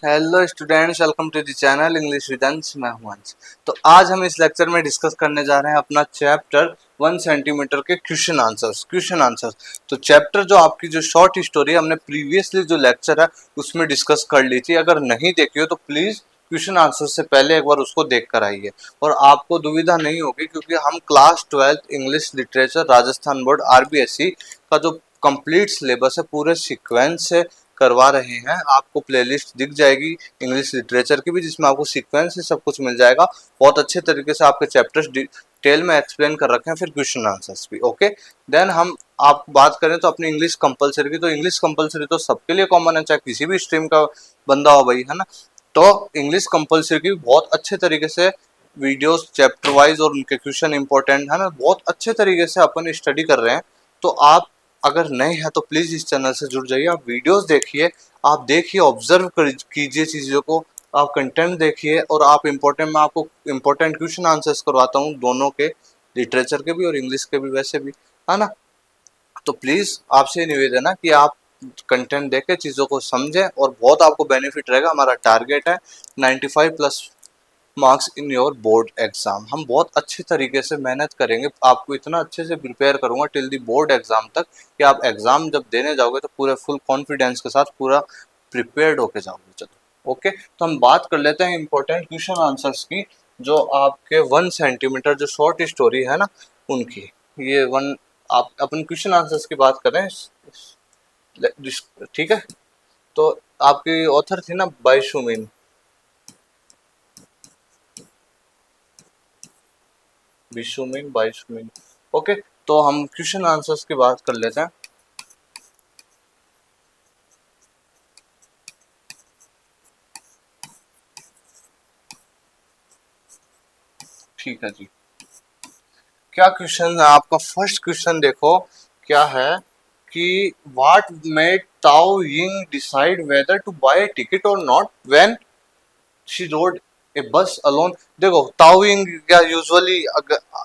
Hello students, welcome to the channel English with Ansh. मैं हूं अंश। तो आज हम इस लेक्चर में डिस्कस करने जा रहे हैं अपना चैप्टर 1 सेंटीमीटर के क्वेश्चन आंसर्स। तो चैप्टर जो आपकी जो शॉर्ट स्टोरी हमने प्रीवियसली जो लेक्चर है उसमें डिस्कस कर ली थी। अगर नहीं देखी हो तो प्लीज क्वेश्चन आंसर से पहले एक बार उसको देख कर आइए और आपको दुविधा नहीं होगी, क्योंकि हम class 12 English literature Rajasthan board RBSE का जो कंप्लीट सिलेबस है पूरे सीक्वेंस से करवा रहे हैं। आपको प्लेलिस्ट दिख जाएगी इंग्लिश लिटरेचर की भी, जिसमें आपको सीक्वेंस से सब कुछ मिल जाएगा। बहुत अच्छे तरीके से आपके चैप्टर्स डिटेल में एक्सप्लेन कर रखे हैं, फिर क्वेश्चन आंसर्स भी। ओके, देन हम आप बात करें तो अपनी इंग्लिश कंपलसरी की, तो इंग्लिश कंपलसरी तो सबके लिए कॉमन है, चाहे किसी भी स्ट्रीम का बंदा हो भाई, है ना। तो इंग्लिश कंपलसरी की बहुत अच्छे तरीके से वीडियोस चैप्टर वाइज और उनके क्वेश्चन इंपॉर्टेंट है ना, बहुत अच्छे तरीके से अपन स्टडी कर रहे हैं। तो आप अगर नए हैं तो प्लीज इस चैनल से जुड़ जाइए, आप वीडियोस देखिए, आप देखिए, ऑब्जर्व कीजिए चीजों को, आप कंटेंट देखिए, और आप इम्पोर्टेंट, मैं आपको इम्पोर्टेंट क्वेश्चन आंसर्स करवाता हूँ दोनों के, लिटरेचर के भी और इंग्लिश के भी, वैसे भी, है ना। तो प्लीज आपसे निवेदन है कि आप कंटेंट देखें, चीजों को समझें, और बहुत आपको बेनिफिट रहेगा। हमारा टारगेट है 95 plus marks in your board exam. हम बहुत अच्छे तरीके से मेहनत करेंगे, आपको इतना अच्छे से प्रिपेयर करूंगा टिल दी बोर्ड एग्जाम तक कि आप एग्जाम जब देने जाओगे तो पूरे फुल कॉन्फिडेंस के साथ पूरा प्रिपेयर्ड होके जाओगे। चलो ओके, तो हम बात कर लेते हैं इंपॉर्टेंट क्वेश्चन आंसर्स की, जो आपके 1 सेंटीमीटर जो शॉर्ट स्टोरी है ना उनकी। ये वन आप अपन क्वेश्चन आंसर्स की बात करें, ठीक है। तो आपकी ऑथर थी ना बाइशुमिन, बिशुमिन बाइशुमिन। ओके, तो हम क्वेश्चन आंसर्स की बात कर लेते हैं। ठीक है जी, क्या क्वेश्चन है आपका? फर्स्ट क्वेश्चन देखो क्या है कि what made Tao Ying decide whether to buy ticket और not when she rode a bus alone. देखो ताओ यिंग क्या यूजुअली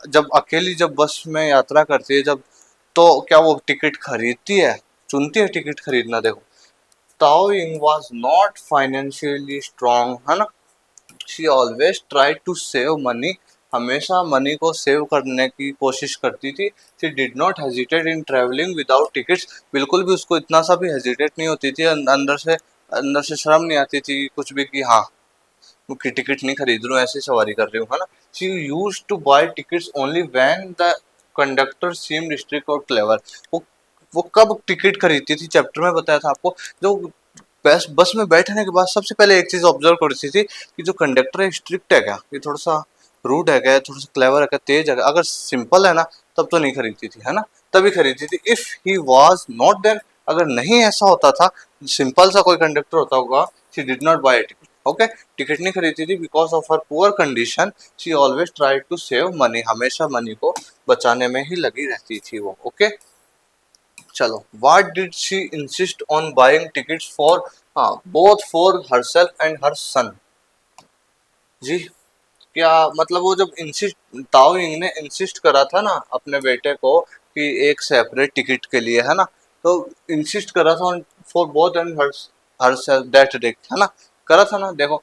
जब अकेली जब बस में यात्रा करती है, जब, तो क्या वो टिकट खरीदती है, चुनती है टिकट खरीदना। देखो Tao Ying was not financially strong, है ना। She always try to save money, हमेशा मनी को सेव करने की कोशिश करती थी। She did not hesitate in travelling without tickets, बिल्कुल भी उसको इतना सा भी हेजिटेट नहीं होती थी, अंदर से शर्म नहीं आती थी कुछ भी कि हाँ कि टिकट नहीं खरीद रहा हूँ, ऐसी सवारी कर रही हूँ, है ना। She used to buy tickets only when the conductor seemed strict और क्लेवर। वो कब टिकट खरीदती थी, चैप्टर में बताया था आपको। जो बस बस में बैठने के बाद सबसे पहले एक चीज ऑब्जर्व करती थी कि जो कंडक्टर है स्ट्रिक्ट है क्या, ये थोड़ा सा रूड है क्या, थोड़ा सा क्लेवर है क्या, तेज है क्या। अगर सिंपल है ना तब तो नहीं खरीदती थी, है ना, तभी खरीदती थी। If he was not there, अगर नहीं ऐसा होता था, सिंपल सा कोई कंडक्टर होता होगा, she did not buy ticket. Okay, ticket नहीं खरीदती थी because of her poor condition. She always try to save money, हमेशा मनी को बचाने में ही लगी रहती थी वो। ओके, चलो what did she insist on buying tickets for, हाँ, both for herself and her सन। जी, क्या मतलब वो जब इंसिस्ट, ताओ यिंग ने इंसिस्ट करा था ना अपने बेटे को कि एक सेपरेट टिकट के लिए, है ना, तो इंसिस्ट करा था for both and her self that day, है ना, करा था ना। देखो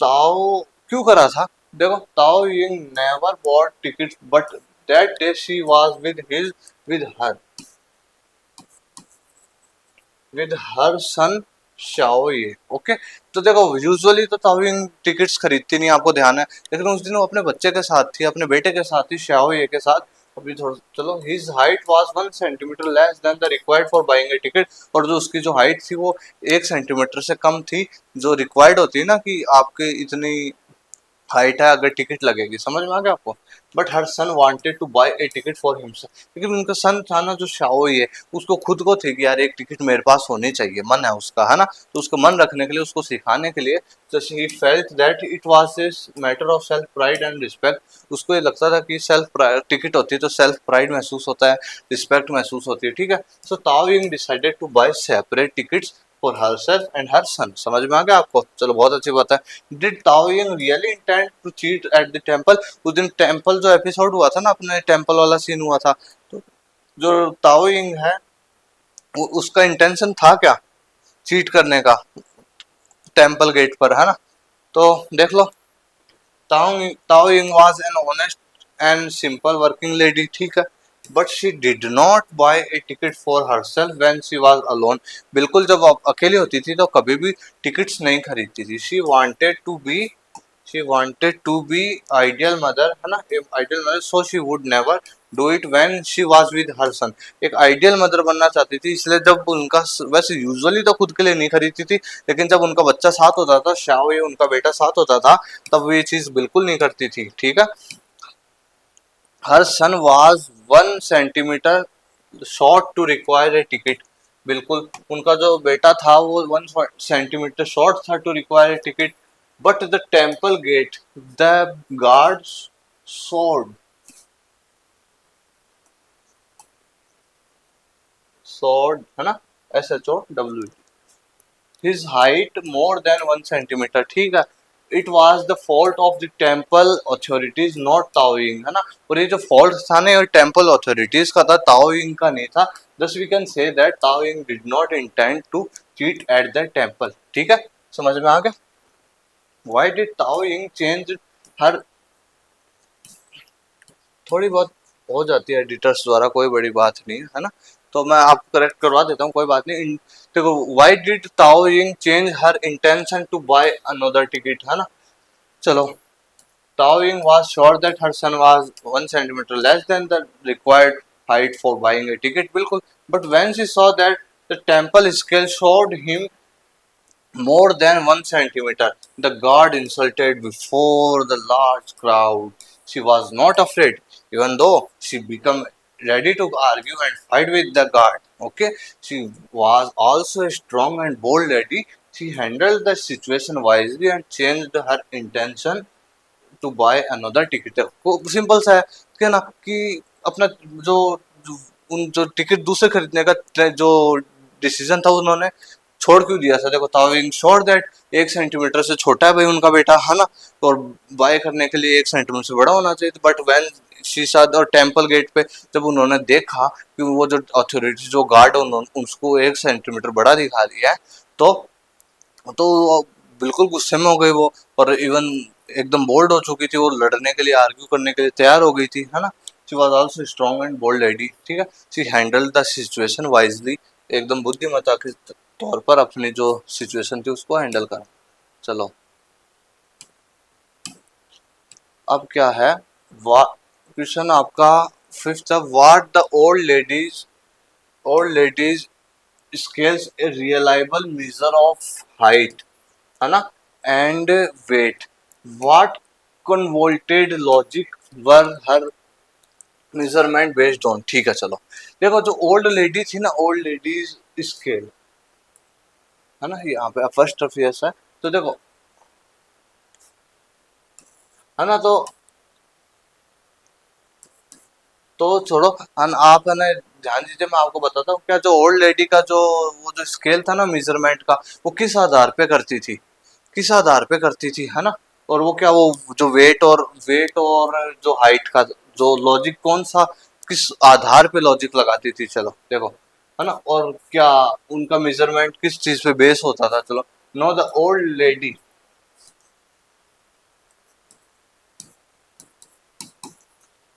ताओ क्यों करा था, देखो Tao Ying never bought tickets but that day she was with her son Shaoye. Okay, तो देखो यूजुअली तो ताओइंग टिकट्स खरीदती नहीं, आपको ध्यान है, लेकिन उस दिन वो अपने बच्चे के साथ थी, अपने बेटे के साथ थी, शाओये के साथ। अभी थोड़ा चलो, his height was 1 centimetre less than the required for buying a ticket, और जो उसकी जो हाइट थी वो 1 सेंटीमीटर से कम थी, जो रिक्वायर्ड होती है ना कि आपके इतनी हाइट है अगर टिकट लगेगी। समझ में आ गया आपको। But her son wanted to buy a ticket for himself, लेकिन उनका सन था ना जो शाओई है, उसको खुद को थी कि यार एक टिकट मेरे पास होनी चाहिए, मन है उसका, है ना। तो उसको मन रखने के लिए, उसको सिखाने के लिए, तो he felt that it was this matter of self pride and respect. उसको ये लगता था कि सेल्फ टिकट होती है तो सेल्फ प्राइड महसूस होता है, रिस्पेक्ट महसूस होती है, ठीक है। So Tao Ying decided to buy separate tickets for herself and her son. समझ में आ गया आपको, चलो बहुत अच्छी बात है। Did Tao Ying really intend to cheat at the temple? उस दिन टेंपल जो एपिसोड हुआ था ना, अपने टेंपल वाला सीन हुआ था, तो जो ताओ यिंग है उसका इंटेंशन था क्या चीट करने का? टेम्पल गेट पर, है ना। तो देख लो, Tao Ying was an honest and simple working lady, ठीक है, but she did not buy a ticket for herself when she was alone. बिल्कुल जब वो अकेली होती थी तो कभी भी टिकट्स नहीं खरीदती थी। She wanted to be ideal mother, है ना, ideal mother, so she would never do it when she was with her son। एक आइडियल मदर बनना चाहती थी, इसलिए जब उनका, वैसे यूजुअली तो खुद के लिए नहीं खरीदती थी, लेकिन जब उनका बच्चा साथ होता था, शाओ उनका बेटा साथ होता था, तब ये चीज बिल्कुल नहीं करती थी, ठीक है। Her son was 1 centimetre short to require a ticket. बिल्कुल उनका जो बेटा था वो 1 सेंटीमीटर शॉर्ट था to require a ticket, but the temple gate, the guards सोड सोड, है ना, SHOWD, his height more than 1 centimetre, ठीक है। It was the fault of the temple authorities not ताओइंग, है ना, और ये जो फॉल्ट था ना, ये टेम्पल अथॉरिटीज का था, ताओइंग का नहीं था। Thus we can say that Tao Ying did not intend to cheat at the temple, ठीक है, समझ में आ गया। Why did Tao Ying change her, थोड़ी बहुत हो जाती है एडिटर्स द्वारा, कोई बड़ी बात नहीं है ना, तो मैं आपको करेक्ट करवा देता हूँ, कोई बात नहीं। देखो, why did Tao Ying change her intention to buy another ticket, है ना। चलो, Tao Ying was sure that her son was 1 centimetre less than the required height for buying a ticket, बिल्कुल, but when she saw that the temple scale showed him more than 1 centimeter. The guard insulted before the large crowd. She was not afraid, even though she became ready to argue and fight with the guard. Okay, she was also a strong and bold lady. She handled the situation wisely and changed her intention to buy another ticket. वो simple सा है क्या ना, कि अपना जो, जो ticket दूसरे खरीदने का जो डिसीजन था उन्होंने छोड़ क्यों दिया था। देखो, ताओइंग श्योर दैट 1 सेंटीमीटर से छोटा है भाई उनका बेटा, है ना, और बाय करने के लिए 1 सेंटीमीटर से बड़ा होना चाहिए। बट व्हेन शीशा और टेम्पल गेट पे जब उन्होंने देखा कि वो जो अथॉरिटी जो गार्ड उन्होंने उसको 1 सेंटीमीटर बड़ा दिखा दिया है, तो बिल्कुल गुस्से में हो गई वो, और इवन एकदम बोल्ड हो चुकी थी, वो लड़ने के लिए, आर्ग्यू करने के लिए तैयार हो गई थी, है ना। She was also strong and bold lady, ठीक है। She handle the situation wisely, एकदम बुद्धिमत्ता के तौर पर अपनी जो सिचुएशन थी उसको हैंडल करा। चलो, अब क्या है, क्वेश्चन आपका फिफ्थ है, what the old lady's scales a reliable measure of height, है ना, and weight, what convoluted logic were her measurement based on, ठीक है। चलो, देखो, जो ओल्ड लेडी थी ना, ओल्ड लेडीज स्केल, है ना, यहाँ पे फर्स्ट ऑफ यस है, तो देखो, है ना, तो छोड़ो, आप है ना ध्यान दीजिए, मैं आपको बताता हूँ क्या, जो ओल्ड लेडी का जो वो जो स्केल था ना मेजरमेंट का, वो किस आधार पे करती थी, किस आधार पे करती थी, है ना। और वो क्या, वो जो वेट और जो हाइट का जो लॉजिक कौन सा, किस आधार पे लॉजिक लगाती थी, चलो देखो, है ना, और क्या उनका मेजरमेंट किस चीज पे बेस होता था। चलो, no, the old lady,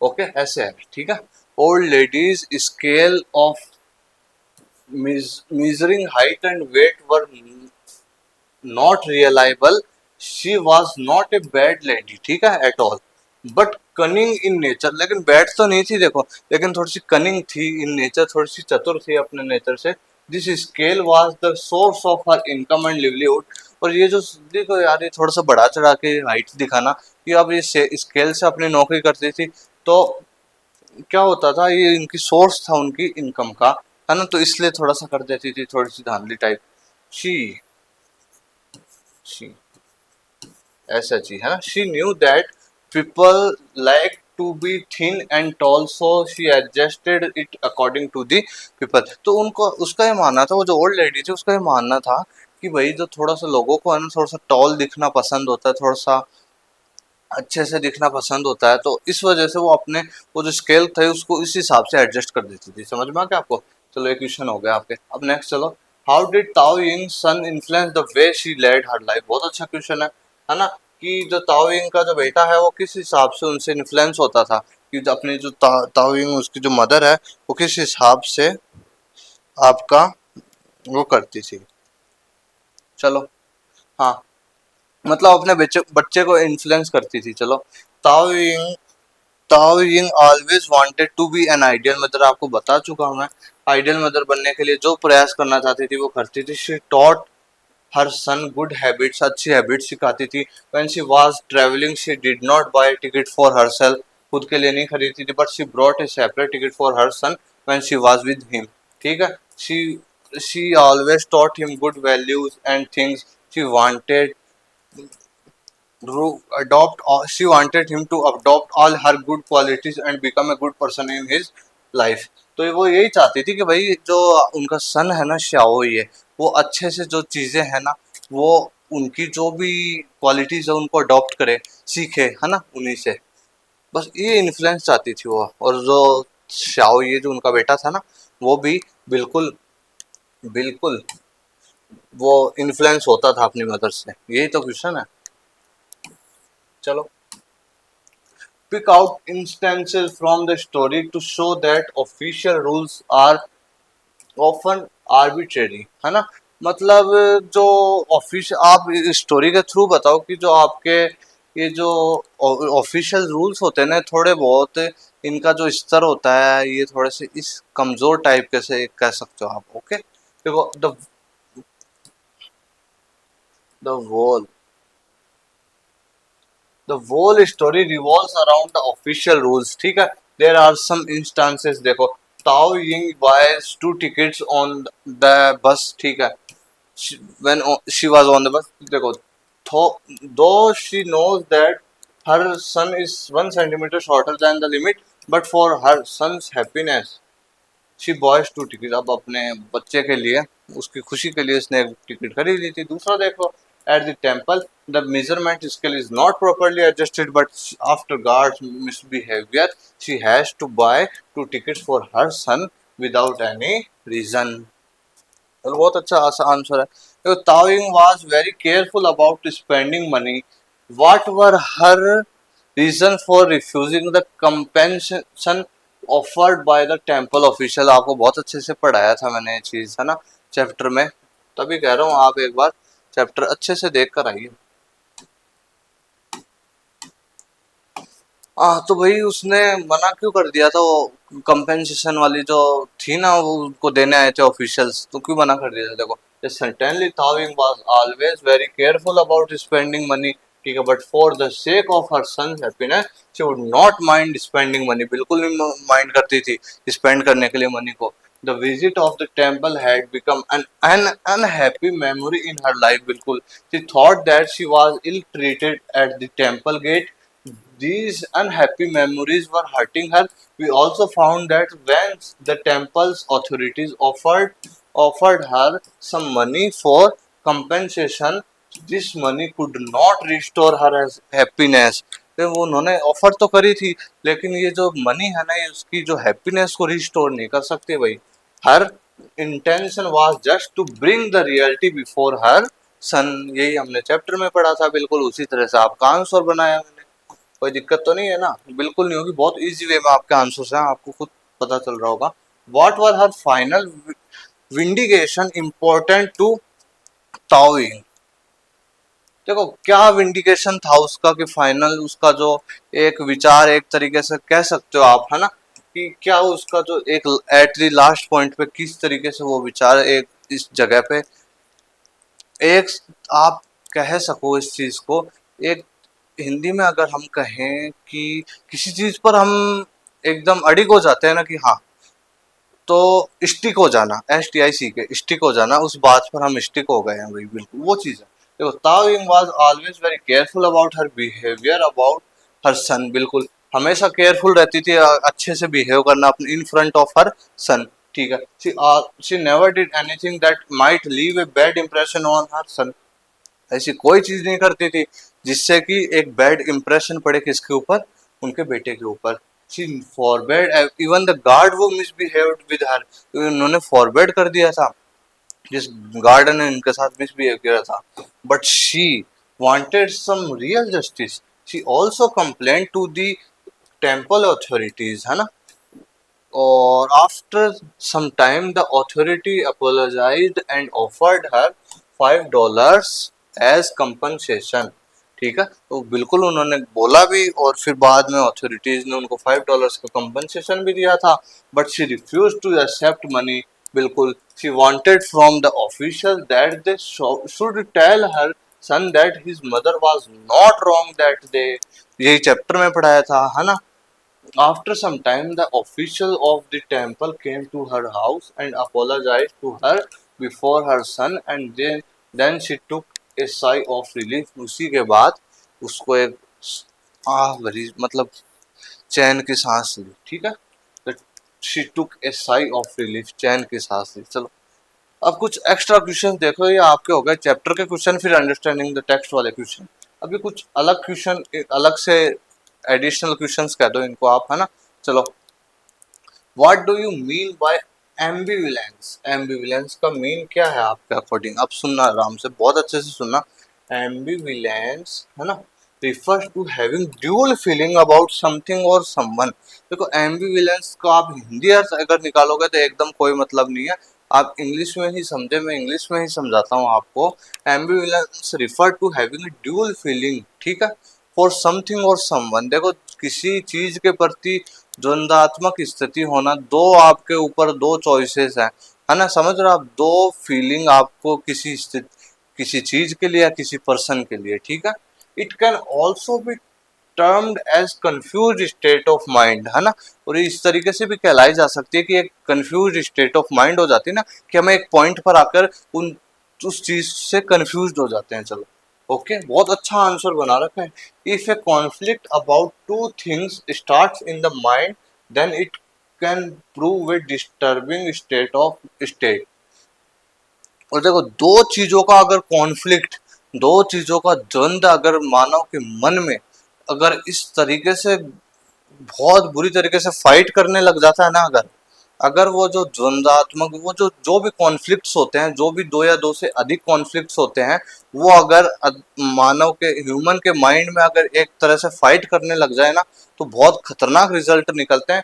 okay, ऐसे है, ठीक है। Old ladies scale of measuring height and weight were not reliable. She was not a bad lady, ठीक है, at all, but cunning in nature, लेकिन बैड तो नहीं थी देखो, लेकिन थोड़ी सी कनिंग थी इन नेचर, थोड़ी सी चतुर थी अपने नेचर से। This scale was the source of her income and livelihood. और ये जो, देखो यार, ये थोड़ा सा बढ़ा चढ़ा के हाइट दिखाना, कि अब ये स्केल से अपनी नौकरी करती थी, तो क्या होता था, ये इनकी सोर्स था उनकी इनकम का, है ना, तो इसलिए थोड़ा सा कर देती थी, थोड़ी सी धांधली टाइप। शी शी ऐसा चीज है ना, she knew that people like to be thin and tall, so she adjusted it according to the people. तो उनको, उसका ये मानना था, वो जो ओल्ड लेडी थी उसका ये मानना था कि भाई जो थोड़ा सा लोगों को है ना, थोड़ा सा टॉल दिखना पसंद होता है, थोड़ा सा अच्छे से दिखना पसंद होता है, तो इस वजह से वो अपने वो जो स्केल थे उसको इस हिसाब से एडजस्ट कर देती थी। समझ में आ गया आपको। चलो, एक क्वेश्चन हो गया आपके। अब नेक्स्ट चलो, how did Tao Ying son influence the way she led her life. बहुत अच्छा क्वेश्चन है ना, कि जो ताओ यिंग का जो बेटा है वो किस हिसाब से उनसे इन्फ्लुएंस होता था, कि जो अपनी जो ताओ यिंग उसकी जो मदर है वो किस हिसाब से आपका वो करती थी। चलो, हाँ, मतलब अपने बच्चे बच्चे को इन्फ्लुएंस करती थी। चलो, Tao Ying Tao Ying always wanted to be an ideal mother. आपको बता चुका हूं मैं, आइडियल मदर बनने के लिए जो प्रयास करना चाहती थी वो करती थी। She taught her son good habits, अच्छी हैबिट्स सिखाती थी। When she was travelling she did not buy ticket for herself, खुद के लिए नहीं खरीदती थी, but she brought a separate ticket for her son when she was with him. ठीक है, she always taught him good values and things she wanted she wanted him to adopt all her good qualities and become a good person in his life। तो वो यही चाहती थी कि भाई जो उनका सन है ना श्याओ, ये वो अच्छे से जो चीजें है ना, वो उनकी जो भी क्वालिटीज है उनको अडॉप्ट करे, सीखे, है ना, उन्हीं से। बस ये इन्फ्लुएंस चाहती थी वो। और जो श्याओ ये जो उनका बेटा था ना, वो भी बिल्कुल बिल्कुल वो इन्फ्लुएंस होता था अपनी मदर से। यही तो क्वेश्चन है। चलो, pick out instances from the story to show that official rules are often arbitrary, है ना। मतलब जो ऑफिशियल, आप स्टोरी के थ्रू बताओ कि जो आपके ये जो ऑफिशियल रूल्स होते हैं ना, थोड़े बहुत इनका जो स्तर होता है ये थोड़े से इस कमजोर टाइप के से कह सकते हो आप। ओके, देखो, the wall the whole story revolves around the official rules। ठीक है, there are some instances। देखो, Tao Ying buys 2 tickets on the bus। ठीक है, when she was on the bus। देखो, though she knows that her son is 1 centimeter shorter than the limit, but for her son's happiness she boys 2 ticket. अब अपने बच्चे के लिए, उसकी खुशी के लिए उसने एक टिकट खरीद ली थी। दूसरा देखो, at the temple the measurement scale is not properly adjusted, but after guard's misbehaviour she has to buy 2 tickets for her son without any reason. तो बहुत अच्छा आंसर है। तो Tao Ying was very careful about spending money. What were her reason for refusing the compensation offered by the temple official. आपको बहुत अच्छे से पढ़ाया था मैंने ये चीज, है ना, चैप्टर में। तभी कह रहा हूँ आप एक बार चैप्टर अच्छे से देख कर आइए। तो भाई उसने मना क्यों कर दिया था, वो कंपेंसेशन वाली जो थी ना, वो उनको देने आए थे ऑफिशियल्स, तो क्यों मना कर दिया था। देखो, certainly Tawing was always very careful about spending money। ठीक है, but for the sake of her son's happiness she would not mind spending money. बिल्कुल नहीं माइंड करती थी स्पेंड करने के लिए मनी को। The visit of the temple had become an unhappy memory in her life। बिल्कुल, she thought that she was ill treated at the temple gate। These unhappy memories were hurting her। We also found that when the temple's authorities offered her some money for compensation, this money could not restore her as happiness। तो वो उन्होंने offer तो करी थी, लेकिन ये जो money है ना, ये उसकी जो हैप्पीनेस को रिस्टोर नहीं कर सकती भाई। Her intention was just to bring the reality before her son. यही हमने चैप्टर में पढ़ा था। बिल्कुल उसी तरह से आपका आंसर बनाया मैंने। कोई दिक्कत तो नहीं है ना। बिल्कुल नहीं होगी, बहुत इजी वे में आपके आंसर्स हैं, आपको खुद पता चल रहा होगा। What were her final vindication important to Tao Ying. देखो, क्या विंडिकेशन था उसका, कि फाइनल उसका जो एक विचार, एक तरीके से कह सकते हो आप, है ना, कि क्या उसका जो एक एट द लास्ट पॉइंट पे किस तरीके से वो विचार एक इस जगह पे एक आप कह सको इस चीज को, एक हिंदी में अगर हम कहें कि किसी चीज पर हम एकदम अडिग हो जाते हैं ना, कि हाँ, तो स्टिक हो जाना, STIC के स्टिक हो जाना, उस बात पर हम स्टिक हो गए हैं भाई। बिल्कुल वो चीज है। देखो, Tao Ying was always very careful about her behaviour about her son. बिल्कुल हमेशा केयरफुल रहती थी, अच्छे से बिहेव करना अपने in front of her son. ठीक है, she never did anything that might leave a bad impression on her son. ऐसी कोई चीज नहीं करती थी जिससे कि एक बैड इंप्रेशन पड़े किसके ऊपर, उनके बेटे के ऊपर। She forbade even the guard वो मिसबिहेव्ड विद हर। उन्होंने फॉरबेड कर दिया था जिस गार्डन ने इनके साथ मिसबिहेव किया था, but she wanted some real justice, she also complain to the temple authorities, है ना। और after some time the authority apologised and offered her $5 as compensation. ठीक है, तो बिल्कुल उन्होंने बोला भी, और फिर बाद में अथॉरिटीज ने उनको $5 का कंपनसेशन भी दिया था, but she refuse to accept money. बिल्कुल, she wanted from the official that they should tell her son that his mother was not wrong that day. यही चैप्टर में पढ़ाया था, है ना। After some time, the official of the temple came to her house and apologized to her before her son, and then she took a sigh of relief. उसी के बाद उसको एक आह भरी, मतलब चैन की सांस ली। ठीक है, तो she took a sigh of relief, चैन की सांस ली। चलो, अब कुछ एक्स्ट्रा क्वेश्चन देखो, ये आपके हो गए चैप्टर के क्वेश्चन, फिर अंडरस्टैंडिंग द टेक्स्ट वाले क्वेश्चन। अभी कुछ अलग क्वेश्चन, अलग से एडिशनल क्वेश्चंस कह दो इनको आप, है ना। चलो, what do you mean by ambivalence? Ambivalence का मीन क्या है आपके अकॉर्डिंग? अब सुनना आराम से, बहुत अच्छे से सुनना। एम्बिविलेंस, है ना, refers to having dual feeling about something or someone। देखो, एम्बिविलेंस का आप हिंदी अर्थ अगर निकालोगे तो एकदम कोई मतलब नहीं है, आप इंग्लिश में ही समझे, मैं इंग्लिश में ही समझाता हूँ आपको। Ambivalence refer to having dual feeling, ठीक है, फॉर समथिंग और समवन। देखो, किसी चीज के प्रति द्वंद्वात्मक स्थिति होना, दो आपके ऊपर दो चॉइसेस है ना, समझ रहे हो आप, दो फीलिंग आपको किसी स्थिति, किसी चीज के लिए या किसी पर्सन के लिए, ठीक है। It can also be termed as confuse state of mind, है ना। और इस तरीके से भी कहलाई जा सकती है कि एक कंफ्यूज स्टेट ऑफ माइंड हो जाती है ना, कि हमें एक पॉइंट पर आकर उस चीज से कंफ्यूज हो जाते हैं। चलो, ओके, बहुत अच्छा आंसर बना रखा है। If a conflict about two things starts in the mind, then it can prove a disturbing state of state. और देखो, दो चीजों का अगर कॉन्फ्लिक्ट, दो चीजों का द्वंद अगर मानव के मन में अगर इस तरीके से बहुत बुरी तरीके से फाइट करने लग जाता है ना, अगर अगर वो जो द्वंद्वात्मक, वो जो जो भी कॉन्फ्लिक्ट्स होते हैं, जो भी दो या दो से अधिक कॉन्फ्लिक्ट्स होते हैं, वो अगर मानव के, ह्यूमन के माइंड में अगर एक तरह से फाइट करने लग जाए ना, तो बहुत खतरनाक रिजल्ट निकलते हैं।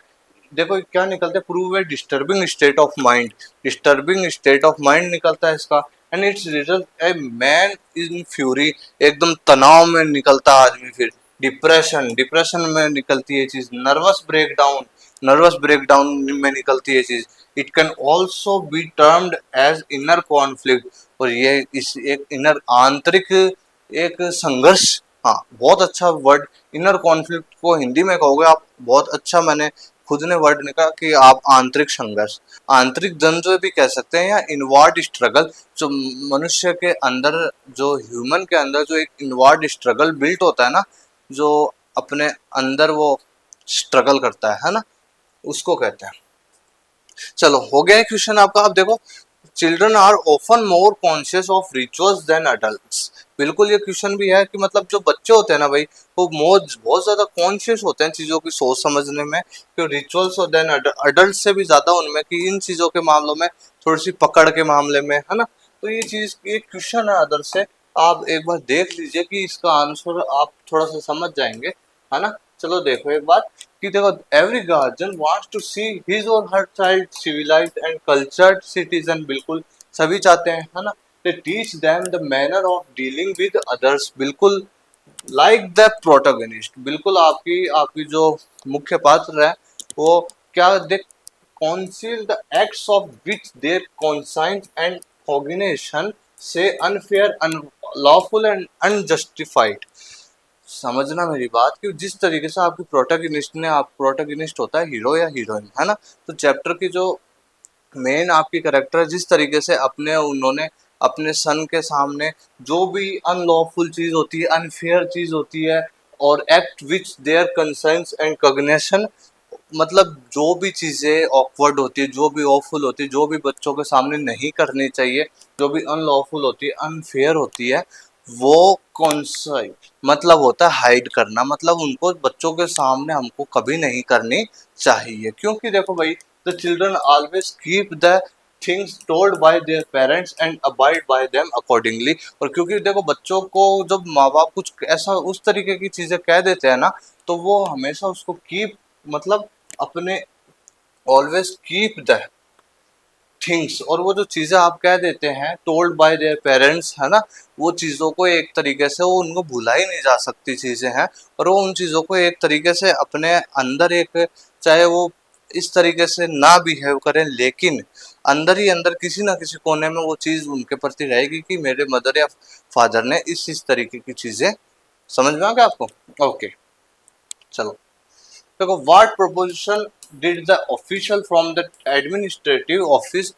देखो क्या निकलता है, prove a disturbing state of mind, disturbing state of mind निकलता है इसका। And it's result a man in fury, एकदम तनाव में निकलता है आदमी, फिर डिप्रेशन, डिप्रेशन में निकलती है चीज, नर्वस ब्रेकडाउन, नर्वस ब्रेकडाउन में निकलती है चीज। It can also be termed as inner conflict, और ये इस एक इनर, आंतरिक एक संघर्ष। हाँ, बहुत अच्छा वर्ड, इनर कॉन्फ्लिक्ट को हिंदी में कहोगे आप, बहुत अच्छा मैंने खुद ने वर्ड निकाला कि आप आंतरिक संघर्ष, आंतरिक द्वंद्व भी कह सकते हैं, या इनवर्ड स्ट्रगल। जो मनुष्य के अंदर, जो ह्यूमन के अंदर जो एक इनवर्ड स्ट्रगल बिल्ट होता है ना, जो अपने अंदर वो स्ट्रगल करता है ना, उसको कहते हैं। चलो, हो गया क्वेश्चन आपका। अब देखो, children are often more conscious of rituals than adults. बिल्कुल ये क्वेश्चन भी है कि मतलब जो बच्चे होते हैं ना भाई, वो बहुत ज्यादा कॉन्शियस होते हैं चीजों की सोच समझने में, कि रिचुअल्स और देन अडल्ट से भी ज्यादा उनमें, कि इन चीजों के मामलों में, थोड़ी सी पकड़ के मामले में, है ना। तो ये चीज, ये क्वेश्चन है अदर से, आप एक बार देख लीजिए कि इसका आंसर आप थोड़ा सा समझ जाएंगे, है ना। चलो देखो एक बार, कि देखो, every guardian wants to see his और her child civilised and cultured citizen. बिल्कुल सभी चाहते हैं, है ना। They teach them the manner of dealing with others. बिल्कुल, लाइक द प्रोटोगनिस्ट, बिल्कुल आपकी आपकी जो मुख्य पात्र है, वो क्या, दे conceal the acts of which their conscience and cognition say unfair, unlawful and unjustified। समझना मेरी बात, कि जिस तरीके से आपकी प्रोटोगनिस्ट ने, आप प्रोटोगनिस्ट होता है हीरो या हीरोइन, है ना। तो चैप्टर की जो मेन आपकी करेक्टर है, जिस तरीके से अपने उन्होंने अपने सन के सामने जो भी अनलॉफुल चीज होती है, अनफेयर चीज होती है, और act which their concerns and cognition, मतलब जो भी चीजें ऑकवर्ड होती है, जो भी ऑफुल होती है, जो भी बच्चों के सामने नहीं करनी चाहिए, जो भी अनलॉफुल होती है, अनफेयर होती है, वो कौन सा मतलब होता है, हाइड करना। मतलब उनको बच्चों के सामने हमको कभी नहीं करनी चाहिए, क्योंकि देखो भाई, the children always keep the things told by their parents and abide by them accordingly. और क्योंकि देखो बच्चों को जब माँ बाप कुछ ऐसा उस तरीके की चीजें कह देते हैं ना, तो वो हमेशा उसको कीप मतलब अपने ऑलवेज कीप द थिंग्स, और वो जो चीजें आप कह देते हैं टोल्ड बाय देयर पेरेंट्स है ना, वो चीजों को एक तरीके से वो उनको भुला ही नहीं जा सकती चीजें हैं, और वो उन चीजों को एक तरीके से अपने अंदर एक, चाहे वो इस तरीके से ना बिहेव करें, लेकिन अंदर ही अंदर किसी ना किसी कोने में वो चीज उनके प्रति रहेगी कि मेरे मदर या फादर ने इस तरीके की चीजें। समझ में आ गया आपको? ओके, चलो देखो, what proposition did the official from the administrative office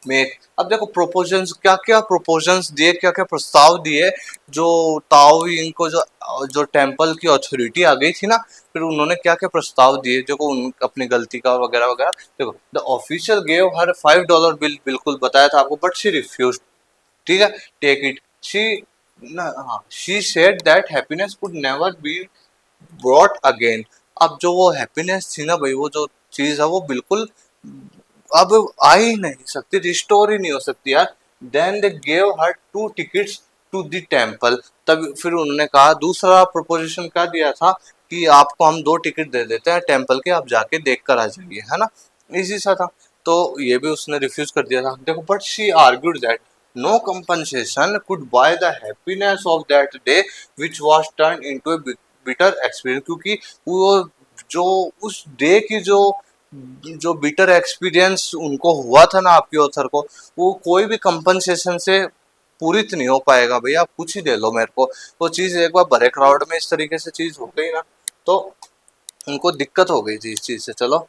make. अब देखो प्रोपोजंस, क्या क्या प्रोपोजंस दिए, क्या क्या प्रस्ताव दिए जो ताओ इनको जो टेम्पल की अथॉरिटी आ गई थी ना, फिर उन्होंने क्या क्या प्रस्ताव दिए जो उन अपनी गलती का वगैरह वगैरह। देखो, the official gave her $5 bill, बिल्कुल बताया था आपको, बट शी रिफ्यूज, ठीक है, टेक इट। शी हाँ, she said that happiness could never be brought again. अब जो वो हैप्पीनेस थी ना भाई, वो जो चीज है वो बिल्कुल अब आ ही नहीं सकती, रिस्टोर ही नहीं हो सकती यार। Then they gave her 2 tickets to the temple. तब फिर उन्होंने कहा, दूसरा प्रोपोजिशन क्या दिया था कि आपको हम 2 टिकट दे देते हैं टेम्पल के, आप जाके देख कर आ जाइए, है ना, इजी सा था। तो ये भी उसने रिफ्यूज कर दिया था। देखो, but she argued that no compensation could buy the happiness of that day which was turned into a bitter experience। क्योंकि वो जो उस डे की जो बिटर एक्सपीरियंस उनको हुआ था ना आपके ऑथर को, वो कोई भी कंपनसेशन से पूरित नहीं हो पाएगा। भैया आप कुछ ही दे लो मेरे को, वो चीज एक बार बड़े क्राउड में इस तरीके से चीज हो गई ना, तो उनको दिक्कत हो गई थी इस चीज से। चलो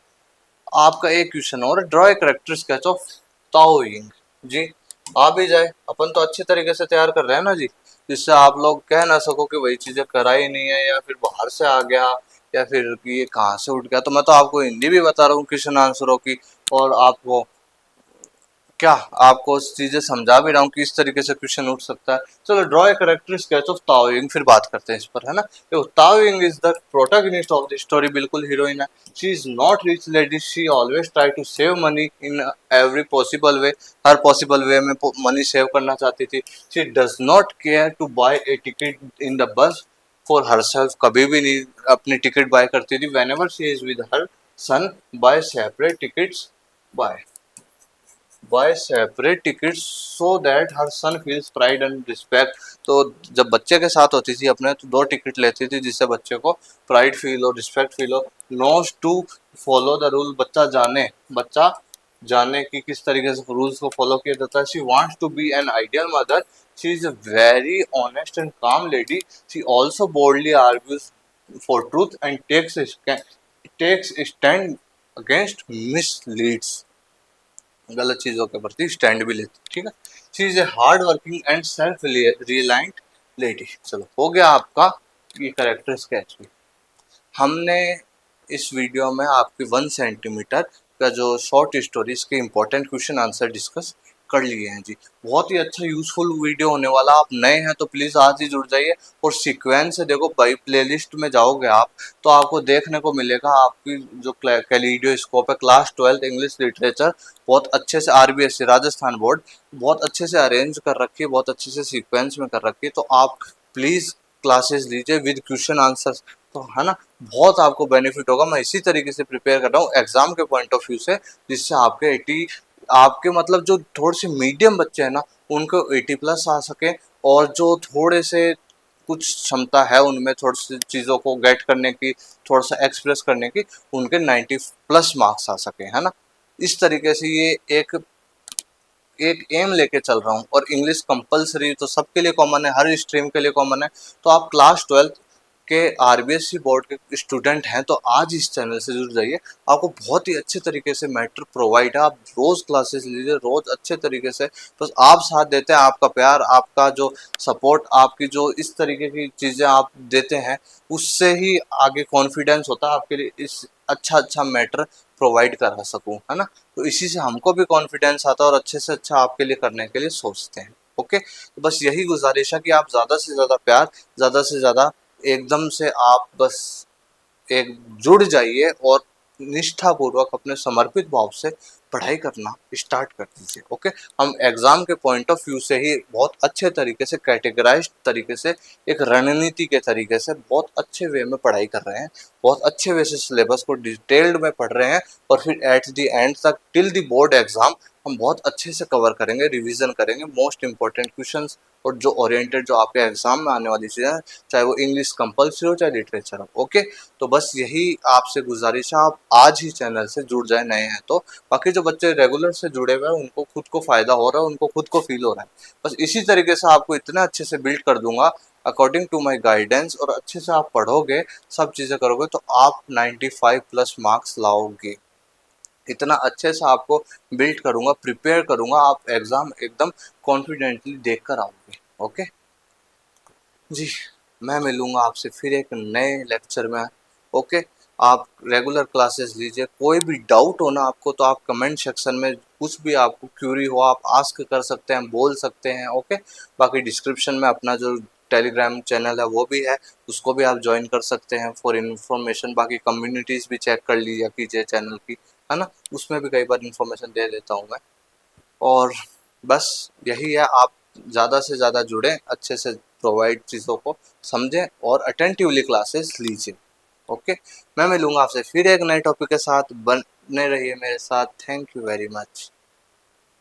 आपका एक क्वेश्चन और, draw a character sketch of Tao Ying. जी आ भी जाए, अपन तो अच्छे तरीके से तैयार कर रहे हैं ना जी, जिससे आप लोग कह ना सको कि वही चीजें करा ही नहीं है, या फिर बाहर से आ गया, या फिर कि ये कहाँ से उठ गया। तो मैं तो आपको हिंदी भी बता रहा हूँ क्वेश्चन आंसरों की, और आपको क्या आपको चीजें समझा भी रहा हूँ कि इस तरीके से क्वेश्चन उठ सकता है। चलो, draw a character sketch of Tao Ying, फिर बात करते हैं इस पर, है ना। देखो, Tao Ying is the protagonist of the story, बिल्कुल हीरोइन है। She is not rich lady, she always try to save money in every possible way, हर पॉसिबल वे में मनी सेव करना चाहती थी। She does not care to buy a ticket in the bus for herself, कभी भी नहीं अपनी टिकट बाय करती थी। Whenever she is with her son, buy separate tickets, buy buy separate tickets so that her son feels pride and respect. तो जब बच्चे के साथ होती थी अपने, तो 2 टिकट लेती थी जिससे बच्चे को प्राइड फील हो, रिस्पेक्ट फील हो। Knows to follow the rule, बच्चा जाने कि किस तरीके से रूल्स को फॉलो किया जाता है। She wants to be an ideal mother, she is a very honest and calm lady, she also boldly argues for truth and takes stand against misleads, गलत चीजों के प्रति स्टैंड भी लेती, ठीक है। She is a hard working and self reliant lady. चलो हो गया आपका ये करेक्टर स्केच भी। हमने इस वीडियो में आपकी 1 सेंटीमीटर का जो शॉर्ट स्टोरीज के इंपॉर्टेंट क्वेश्चन आंसर डिस्कस कर लिए हैं जी। बहुत ही अच्छा यूजफुल वीडियो होने वाला। आप नए हैं तो प्लीज आज ही जुड़ जाइए, और सीक्वेंस से देखो भाई, प्लेलिस्ट में जाओगे आप तो आपको देखने को मिलेगा आपकी जो कैलिडोस्कोप है क्लास 12 इंग्लिश लिटरेचर, बहुत अच्छे से आरबीएससी राजस्थान बोर्ड बहुत अच्छे से अरेंज कर रखी है, बहुत अच्छे से सीक्वेंस में कर रखी है। तो आप प्लीज क्लासेस लीजिए विद क्वेश्चन आंसर, तो है ना, बहुत आपको बेनिफिट होगा। मैं इसी तरीके से प्रिपेयर कर रहा हूँ एग्जाम के पॉइंट ऑफ व्यू से, जिससे आपके 80, आपके मतलब जो थोड़े से मीडियम बच्चे हैं ना, उनको 80+ आ सके, और जो थोड़े से कुछ क्षमता है उनमें थोड़ी सी चीज़ों को गेट करने की, थोड़ा सा एक्सप्रेस करने की, उनके 90+ मार्क्स आ सके, है ना। इस तरीके से ये एक एक एम लेके चल रहा हूँ। और इंग्लिश कंपलसरी तो सबके लिए कॉमन है, हर स्ट्रीम के लिए कॉमन है। तो आप क्लास 12 के आरबीएससी बोर्ड के स्टूडेंट हैं तो आज इस चैनल से जुड़ जाइए, आपको बहुत ही अच्छे तरीके से मैटर प्रोवाइड है। आप रोज क्लासेस लीजिए, रोज अच्छे तरीके से, बस आप साथ देते हैं, आपका प्यार, आपका जो सपोर्ट, आपकी जो इस तरीके की चीज़ें आप देते हैं, उससे ही आगे कॉन्फिडेंस होता है आपके लिए इस अच्छा अच्छा मैटर प्रोवाइड करा सकूं, है ना। तो इसी से हमको भी कॉन्फिडेंस आता है और अच्छे से अच्छा आपके लिए करने के लिए सोचते हैं। ओके, तो बस यही गुजारिश है कि आप ज़्यादा से ज़्यादा प्यार, ज़्यादा से ज़्यादा एकदम से आप बस एक जुड़ जाइए, और निष्ठापूर्वक अपने समर्पित भाव से पढ़ाई करना स्टार्ट कर दीजिए। ओके, हम एग्जाम के पॉइंट ऑफ व्यू से ही बहुत अच्छे तरीके से कैटेगराइज्ड तरीके से एक रणनीति के तरीके से बहुत अच्छे वे में पढ़ाई कर रहे हैं, बहुत अच्छे वे से सिलेबस को डिटेल्ड में पढ़ रहे हैं, और फिर एट द एंड तक टिल द बोर्ड एग्जाम हम बहुत अच्छे से कवर करेंगे, रिवीजन करेंगे मोस्ट इंपॉर्टेंट क्वेश्चंस, और जो ओरिएंटेड जो आपके एग्जाम में आने वाली चीज़ें, चाहे वो इंग्लिश कंपल्सरी हो चाहे लिटरेचर हो। ओके, तो बस यही आपसे गुजारिश है, आप आज ही चैनल से जुड़ जाए नए हैं तो। बाकी जो बच्चे रेगुलर से जुड़े हुए हैं उनको खुद को फायदा हो रहा है, उनको खुद को फील हो रहा है। बस इसी तरीके से आपको इतना अच्छे से बिल्ड कर दूंगा अकॉर्डिंग टू माई गाइडेंस, और अच्छे से आप पढ़ोगे, सब चीज़ें करोगे तो आप 95+ मार्क्स लाओगे। इतना अच्छे से आपको बिल्ड करूंगा, प्रिपेयर करूंगा, आप एग्जाम एकदम कॉन्फिडेंटली देख कर आओगे। ओके जी, मैं मिलूंगा आपसे फिर एक नए लेक्चर में। ओके, आप रेगुलर क्लासेस लीजिए, कोई भी डाउट हो ना आपको तो आप कमेंट सेक्शन में कुछ भी आपको क्यूरी हो आप आस्क कर सकते हैं, बोल सकते हैं। ओके, बाकी डिस्क्रिप्शन में अपना जो टेलीग्राम चैनल है वो भी है, उसको भी आप ज्वाइन कर सकते हैं फॉर इन्फॉर्मेशन। बाकी कम्युनिटीज़ भी चेक कर लीजिए कीजिए चैनल की, है ना, उसमें भी कई बार इन्फॉर्मेशन दे देता हूँ मैं। और बस यही है, आप ज़्यादा से ज़्यादा जुड़ें, अच्छे से प्रोवाइड चीज़ों को समझें और अटेंटिवली क्लासेस लीजिए। ओके, मैं मिलूंगा आपसे फिर एक नए टॉपिक के साथ, बने रहिए मेरे साथ। Thank you very much.